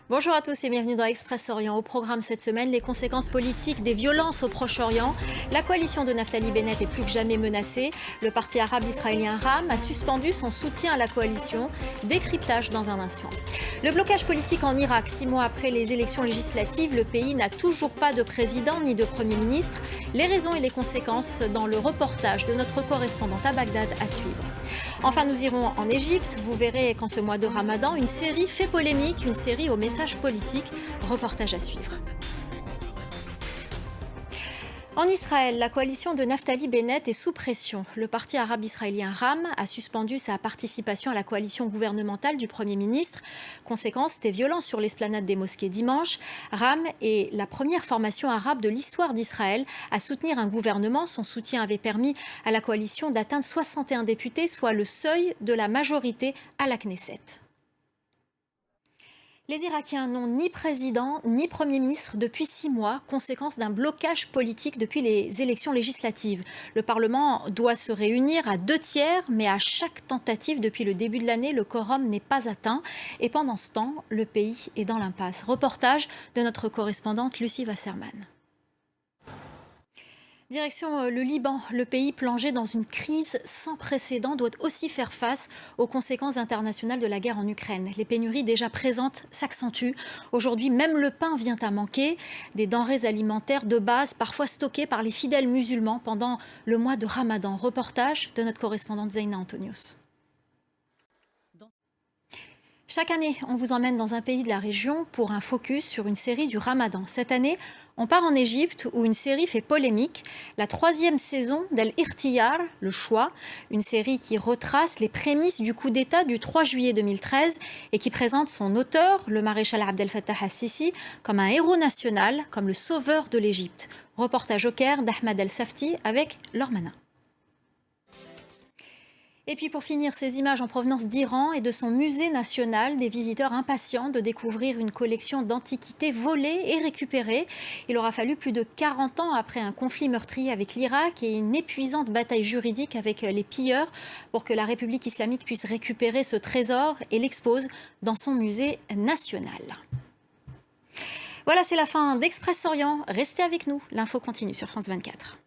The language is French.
Bonjour à tous et bienvenue dans Express Orient. Au programme cette semaine, les conséquences politiques des violences au Proche-Orient. La coalition de Naftali Bennett est plus que jamais menacée. Le parti arabe israélien RAM a suspendu son soutien à la coalition. Décryptage dans un instant. Le blocage politique en Irak. 6 mois après les élections législatives, le pays n'a toujours pas de président ni de Premier ministre. Les raisons et les conséquences dans le reportage de notre correspondante à Bagdad à suivre. Enfin, nous irons en Égypte. Vous verrez qu'en ce mois de Ramadan, une série fait polémique, une série au message politique. Reportage à suivre. En Israël, la coalition de Naftali Bennett est sous pression. Le parti arabe israélien RAM a suspendu sa participation à la coalition gouvernementale du Premier ministre. Conséquence des violences sur l'esplanade des mosquées dimanche. RAM est la première formation arabe de l'histoire d'Israël à soutenir un gouvernement. Son soutien avait permis à la coalition d'atteindre 61 députés, soit le seuil de la majorité à la Knesset. Les Irakiens n'ont ni président ni Premier ministre depuis 6 mois, conséquence d'un blocage politique depuis les élections législatives. Le Parlement doit se réunir à 2/3, mais à chaque tentative depuis le début de l'année, le quorum n'est pas atteint. Et pendant ce temps, le pays est dans l'impasse. Reportage de notre correspondante Lucie Wasserman. Direction le Liban, le pays plongé dans une crise sans précédent doit aussi faire face aux conséquences internationales de la guerre en Ukraine. Les pénuries déjà présentes s'accentuent. Aujourd'hui, même le pain vient à manquer. Des denrées alimentaires de base, parfois stockées par les fidèles musulmans pendant le mois de Ramadan. Reportage de notre correspondante Zeina Antonios. Chaque année, on vous emmène dans un pays de la région pour un focus sur une série du Ramadan. Cette année, on part en Égypte où une série fait polémique. La 3e saison d'El Irtiyar, le choix, une série qui retrace les prémices du coup d'État du 3 juillet 2013 et qui présente son auteur, le maréchal Abdel Fattah al-Sisi, comme un héros national, comme le sauveur de l'Égypte. Reportage au Caire d'Ahmed El-Safti avec Lormana. Et puis pour finir, ces images en provenance d'Iran et de son musée national, des visiteurs impatients de découvrir une collection d'antiquités volées et récupérées. Il aura fallu plus de 40 ans après un conflit meurtrier avec l'Irak et une épuisante bataille juridique avec les pilleurs pour que la République islamique puisse récupérer ce trésor et l'expose dans son musée national. Voilà, c'est la fin d'Express Orient. Restez avec nous, l'info continue sur France 24.